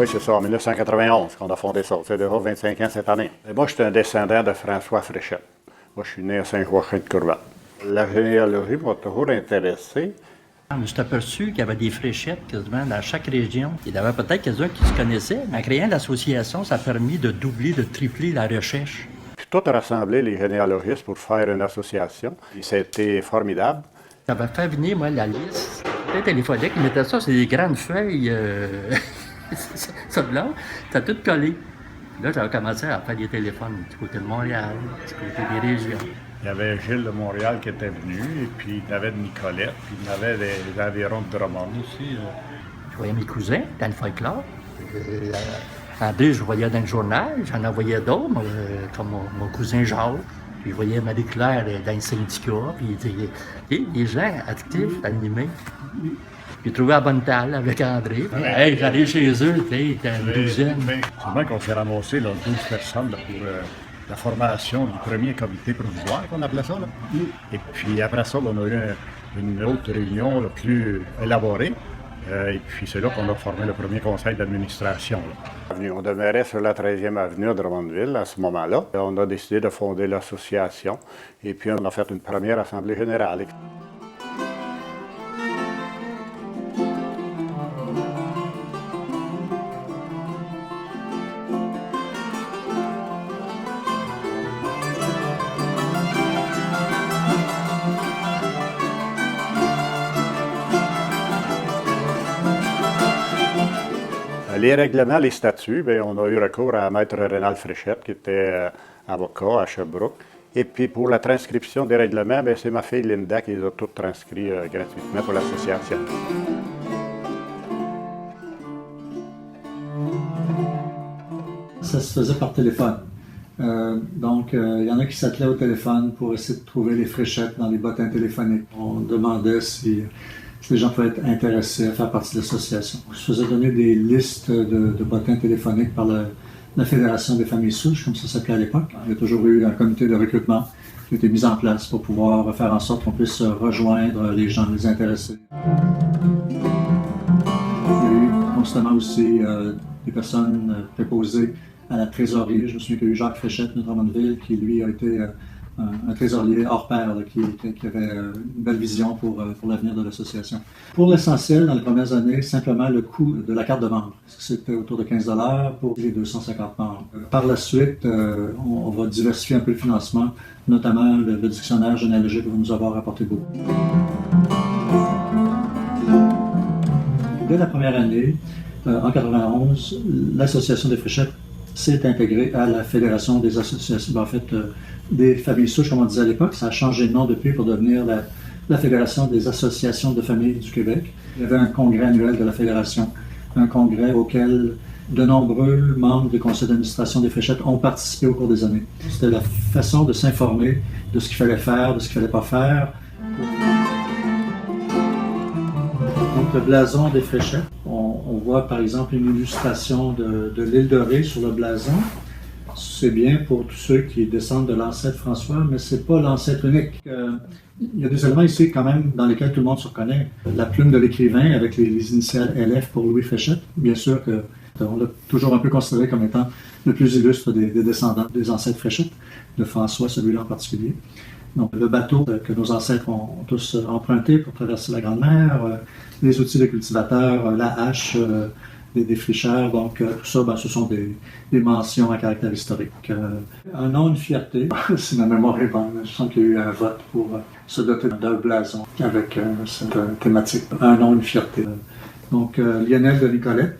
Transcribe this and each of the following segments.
Oui, c'est ça, en 1991 qu'on a fondé ça. C'est déjà 25 ans cette année. Et moi, je suis un descendant de François Fréchette. Moi, je suis né à Saint-Joachim-de-Courval. La généalogie m'a toujours intéressé. Je me suis aperçu qu'il y avait des fréchettes quasiment dans chaque région. Il y avait peut-être quelques-uns qui se connaissaient. En créant l'association, ça a permis de doubler, de tripler la recherche. Puis tout a rassemblé les généalogistes pour faire une association. Et c'était formidable. Ça m'a fait venir, moi, la liste. Les téléphoniques, ils mettaient ça, c'est des grandes feuilles, ça blanc, ça tout collé. Là, j'avais commencé à faire des téléphones du côté de Montréal, du côté des régions. Il y avait Gilles de Montréal qui était venu, et puis il y avait de Nicolette, puis il y avait des environs de Drummond aussi. Je voyais mes cousins dans le folklore. André, je voyais dans le journal, j'en envoyais d'autres, comme mon cousin Jacques. Puis je voyais Marie-Claire dans le syndicat, puis des gens actifs, animés. J'ai trouvé la bonne table avec André. Hey, j'allais chez eux, tu sais, une douzaine. Sûrement qu'on s'est ramassé là, 12 personnes là, pour la formation du premier comité provisoire, qu'on appelait ça. Là. Et puis après ça, on a eu une autre réunion là, plus élaborée. Et puis c'est là qu'on a formé le premier conseil d'administration. On demeurait sur la 13e avenue à Drummondville à ce moment-là. On a décidé de fonder l'association et puis on a fait une première assemblée générale. Les règlements, les statuts, bien, on a eu recours à Maître Rénal Fréchette, qui était avocat à Sherbrooke. Et puis pour la transcription des règlements, bien, c'est ma fille Linda qui les a tous transcrits gratuitement pour l'association. Ça se faisait par téléphone. Donc, il y en a qui s'attelaient au téléphone pour essayer de trouver les fréchettes dans les bottins téléphoniques. On demandait si les gens pouvaient être intéressés à faire partie de l'association. Je faisais donner des listes de bottins téléphoniques par la Fédération des familles souches, comme ça s'appelait à l'époque. Il y a toujours eu un comité de recrutement qui a été mis en place pour pouvoir faire en sorte qu'on puisse rejoindre les gens, les intéressés. Il y a eu constamment aussi des personnes préposées à la trésorerie. Je me souviens qu'il y a eu Jacques Fréchette de Drummondville qui, lui, a été un trésorier hors pair là, qui avait une belle vision pour l'avenir de l'association. Pour l'essentiel, dans les premières années, simplement le coût de la carte de membre. C'était autour de 15 $ pour les 250 membres. Par la suite, on va diversifier un peu le financement, notamment le dictionnaire généalogique va nous avoir apporté beaucoup. Dès la première année, en 91, l'association des Fréchettes s'est intégrée à la Fédération des associations, en fait, des familles souches, comme on disait à l'époque. Ça a changé de nom depuis pour devenir la Fédération des associations de familles du Québec. Il y avait un congrès annuel de la Fédération, un congrès auquel de nombreux membres du conseil d'administration des Fréchettes ont participé au cours des années. C'était la façon de s'informer de ce qu'il fallait faire, de ce qu'il ne fallait pas faire. Donc, le blason des Fréchettes, on voit par exemple une illustration de l'île de Ré sur le blason. C'est bien pour tous ceux qui descendent de l'ancêtre François, mais c'est pas l'ancêtre unique. Il y a des éléments ici quand même dans lesquels tout le monde se reconnaît. La plume de l'écrivain avec les initiales LF pour Louis Fréchette. Bien sûr qu'on l'a toujours un peu considéré comme étant le plus illustre des descendants des ancêtres Fréchette, de François, celui-là en particulier. Donc, le bateau que nos ancêtres ont tous emprunté pour traverser la Grande Mer, les outils des cultivateurs, la hache, des défricheurs, donc tout ça, ce sont des mentions à caractère historique. Un nom, une fierté, si ma mémoire est bonne, je sens qu'il y a eu un vote pour se doter d'un blason avec cette thématique. Un nom, une fierté. Donc, Lionel de Nicolette.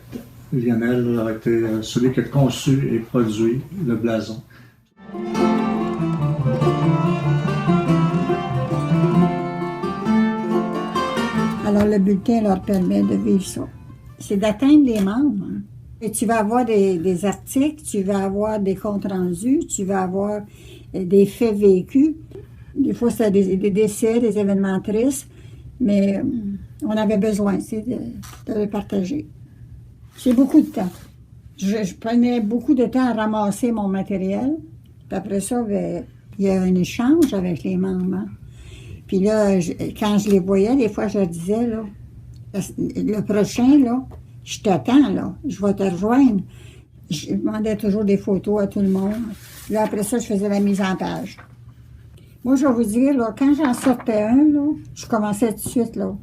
Lionel a été celui qui a conçu et produit le blason. Alors, le bulletin leur permet de vivre ça. C'est d'atteindre les membres. Hein. Et tu vas avoir des articles, tu vas avoir des comptes rendus, tu vas avoir des faits vécus. Des fois, c'est des décès, des événements tristes, mais on avait besoin de le partager. C'est beaucoup de temps. Je prenais beaucoup de temps à ramasser mon matériel. Puis après ça, il y a un échange avec les membres. Hein. Puis là, quand je les voyais, des fois, je leur disais, là, le prochain, là, Je t'attends, là. Je vais te rejoindre. Je demandais toujours des photos à tout le monde. Là, après ça, je faisais la mise en page. Moi, je vais vous dire, là, quand j'en sortais un, là, je commençais tout de suite, là.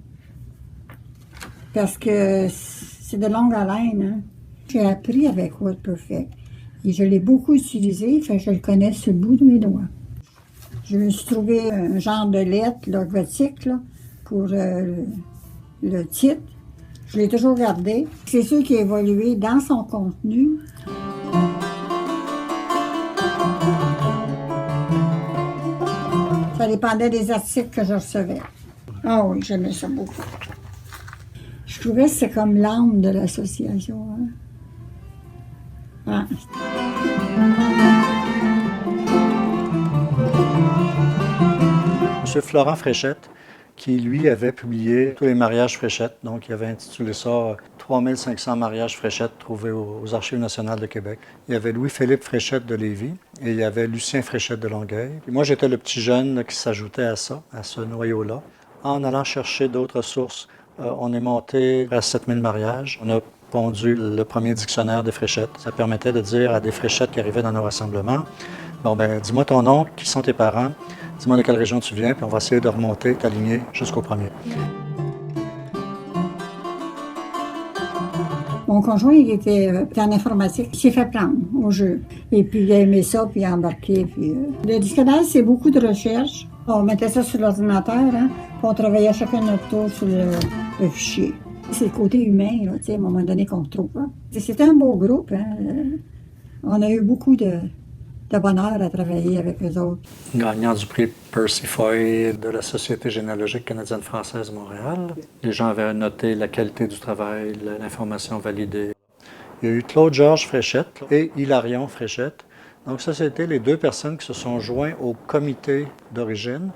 Parce que c'est de longue haleine, hein. J'ai appris avec Word Perfect. Et je l'ai beaucoup utilisé, fait que je le connais sur le bout de mes doigts. Je me suis trouvé un genre de lettre là, gothique là, pour le titre. Je l'ai toujours gardé. C'est sûr qu'il a évolué dans son contenu. Ça dépendait des articles que je recevais. Ah oui, j'aimais ça beaucoup. Je trouvais que c'est comme l'âme de l'association. Hein? Ah. M. Florent Fréchette, qui lui avait publié tous les mariages Fréchette. Donc, il avait intitulé ça 3500 mariages Fréchette trouvés aux Archives nationales de Québec. Il y avait Louis-Philippe Fréchette de Lévis et il y avait Lucien Fréchette de Longueuil. Et moi, j'étais le petit jeune là, qui s'ajoutait à ça, à ce noyau-là. En allant chercher d'autres sources, on est monté à 7000 mariages. On a pondu le premier dictionnaire des Fréchettes. Ça permettait de dire à des Fréchettes qui arrivaient dans nos rassemblements, bon ben, dis-moi ton nom, qui sont tes parents, dis-moi de quelle région tu viens, puis on va essayer de remonter ta lignée jusqu'au premier. Mon conjoint, il était en informatique. Il s'est fait prendre au jeu. Et puis, il a aimé ça, puis il a embarqué. Puis, le dictionnaire, c'est beaucoup de recherches. On mettait ça sur l'ordinateur, hein, puis on travaillait chacun notre tour sur le fichier. C'est le côté humain, là, à un moment donné, qu'on retrouve. Hein. C'était un beau groupe. Hein. On a eu beaucoup de bonheur à travailler avec eux autres. Gagnant du prix Percy Foy de la Société généalogique canadienne-française Montréal. Les gens avaient noté la qualité du travail, l'information validée. Il y a eu Claude-Georges Fréchette et Hilarion Fréchette. Donc ça, c'était les deux personnes qui se sont joints au comité d'origine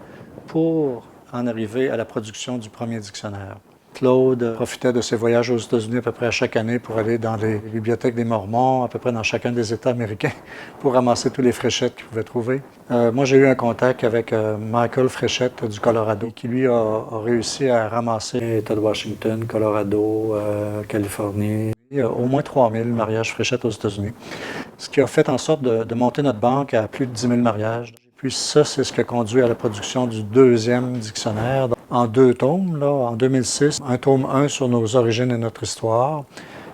pour en arriver à la production du premier dictionnaire. Claude profitait de ses voyages aux États-Unis à peu près à chaque année pour aller dans les bibliothèques des Mormons, à peu près dans chacun des États américains, pour ramasser tous les Fréchettes qu'il pouvait trouver. Moi, j'ai eu un contact avec Michael Fréchette du Colorado, qui lui a réussi à ramasser l'État de Washington, Colorado, Californie. Il y a au moins 3000 mariages Fréchettes aux États-Unis, ce qui a fait en sorte de monter notre banque à plus de 10 000 mariages. Puis ça, c'est ce qui a conduit à la production du deuxième dictionnaire en 2 tomes, là, en 2006. Un tome 1 sur nos origines et notre histoire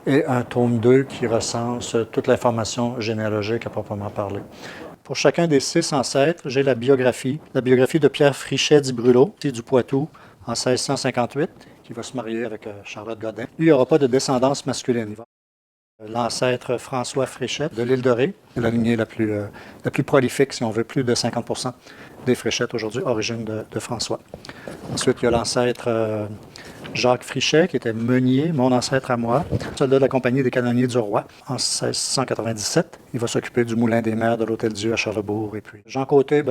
et un tome 2 qui recense toute l'information généalogique à proprement parler. Pour chacun des 6 ancêtres, j'ai la biographie de Pierre Frichet d'Ibrulot, du Poitou, en 1658, qui va se marier avec Charlotte Godin. Lui, il n'y aura pas de descendance masculine. L'ancêtre François Fréchette de l'île de Ré, la lignée la plus prolifique, si on veut, plus de 50% des Fréchettes aujourd'hui, origine de François. Ensuite, il y a l'ancêtre Jacques Frichet, qui était meunier, mon ancêtre à moi, soldat de la Compagnie des canonniers du Roi, en 1697. Il va s'occuper du Moulin des Mers de l'Hôtel-Dieu à Charlesbourg. Et puis Jean Côté,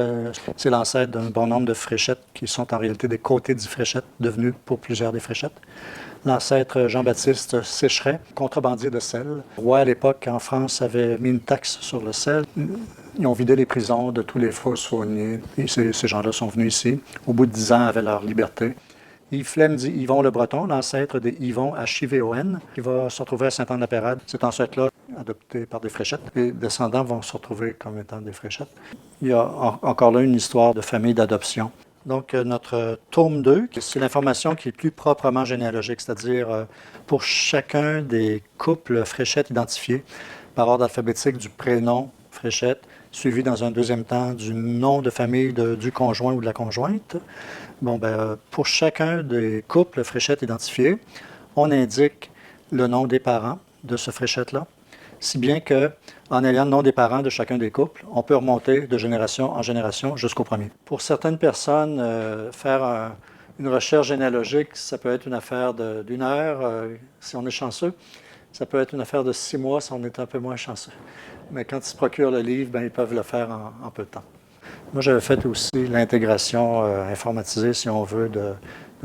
c'est l'ancêtre d'un bon nombre de Fréchettes qui sont en réalité des côtés du Fréchette, devenus pour plusieurs des Fréchettes. L'ancêtre Jean-Baptiste Sécheret, contrebandier de sel. Le roi, à l'époque, en France, avait mis une taxe sur le sel. Ils ont vidé les prisons de tous les faux-soignés. Et ces gens-là sont venus ici. Au bout de 10 ans, avaient leur liberté. Yves Flem dit Yvon le Breton, l'ancêtre des Yvon H-I-V-O-N, qui va se retrouver à Saint-Anne-de-la-Pérade. Cet ancêtre-là, adopté par des Fréchettes. Les descendants vont se retrouver comme étant des Fréchettes. Il y a encore là une histoire de famille d'adoption. Donc, notre tome 2, c'est l'information qui est plus proprement généalogique, c'est-à-dire pour chacun des couples Fréchette identifiés par ordre alphabétique du prénom Fréchette, suivi dans un deuxième temps du nom de famille du conjoint ou de la conjointe. Pour chacun des couples Fréchette identifiés, on indique le nom des parents de ce Fréchette-là, si bien qu'en ayant le nom des parents de chacun des couples, on peut remonter de génération en génération jusqu'au premier. Pour certaines personnes, faire une recherche généalogique, ça peut être une affaire d'1 heure, si on est chanceux. Ça peut être une affaire de 6 mois si on est un peu moins chanceux. Mais quand ils se procurent le livre, ils peuvent le faire en peu de temps. Moi, j'avais fait aussi l'intégration informatisée, si on veut, de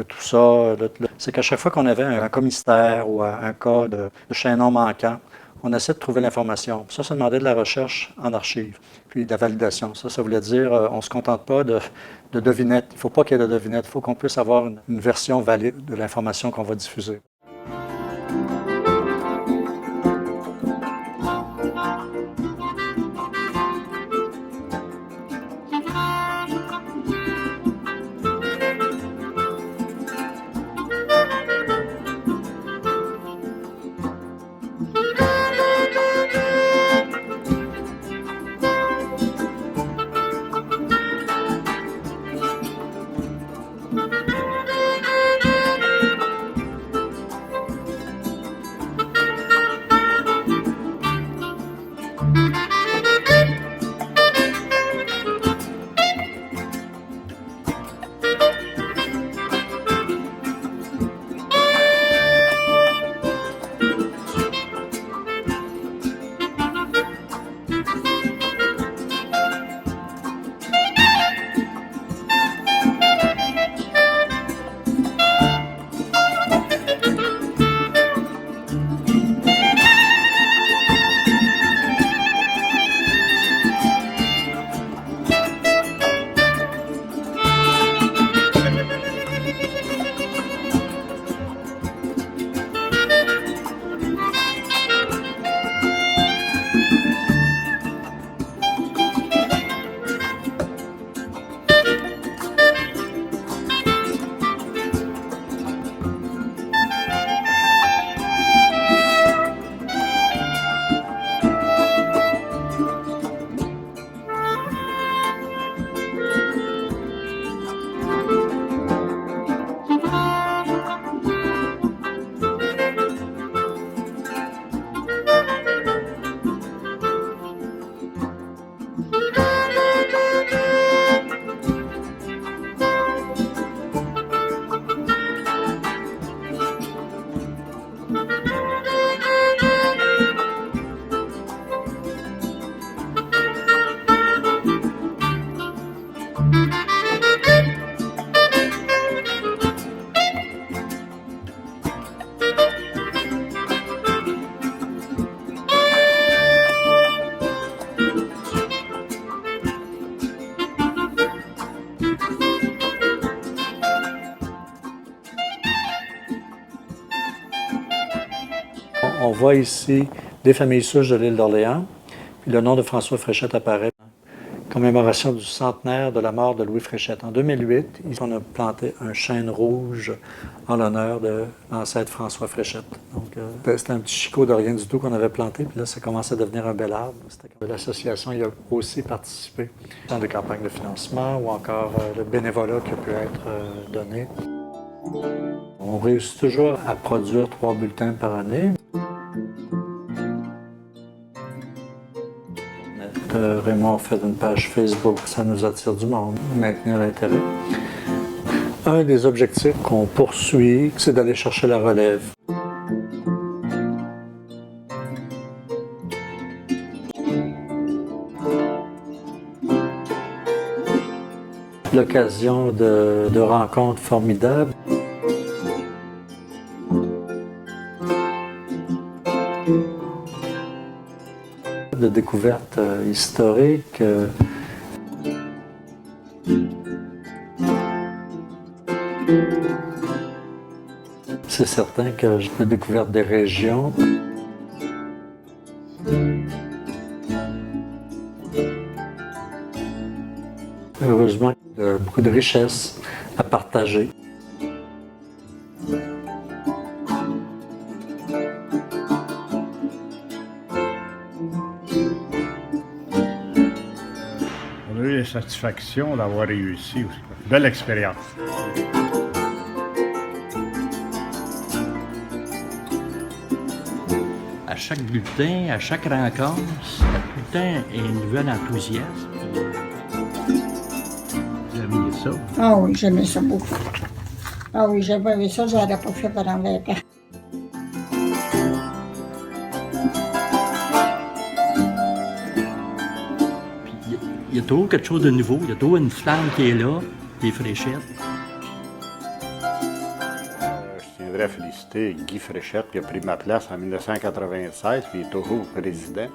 tout ça. C'est qu'à chaque fois qu'on avait un commissaire ou un cas de chaînon manquant, on essaie de trouver l'information. Ça demandait de la recherche en archives, puis de la validation. Ça voulait dire on ne se contente pas de devinettes. Il ne faut pas qu'il y ait de devinettes. Il faut qu'on puisse avoir une version valide de l'information qu'on va diffuser. On voit ici des familles souches de l'île d'Orléans, puis le nom de François Fréchette apparaît. Commémoration du centenaire de la mort de Louis Fréchette. En 2008, on a planté un chêne rouge en l'honneur de l'ancêtre François Fréchette. Donc, c'était un petit chicot de rien du tout qu'on avait planté, puis là, ça commençait à devenir un bel arbre. L'association y a aussi participé dans des campagnes de financement ou encore le bénévolat qui a pu être donné. On réussit toujours à produire 3 bulletins par année. Raymond a fait une page Facebook, ça nous attire du monde, maintenir l'intérêt. Un des objectifs qu'on poursuit, c'est d'aller chercher la relève. L'occasion de rencontres formidables. De découvertes historiques. C'est certain que j'ai découvert des régions. Heureusement, il y a beaucoup de richesses à partager. On a eu la satisfaction d'avoir réussi aussi. Belle expérience. À chaque bulletin, à chaque rencontre, chaque bulletin est un nouvel enthousiasme. Vous aimez ça? Ah oui, j'aimais ça beaucoup. Ah oui, j'aimais ça, je n'aurais pas fait pendant 20 ans. Puis il y a toujours quelque chose de nouveau, il y a toujours une flamme qui est là, des fléchettes. Je tiendrais à féliciter Guy Fréchette qui a pris ma place en 1996 puis il est toujours président.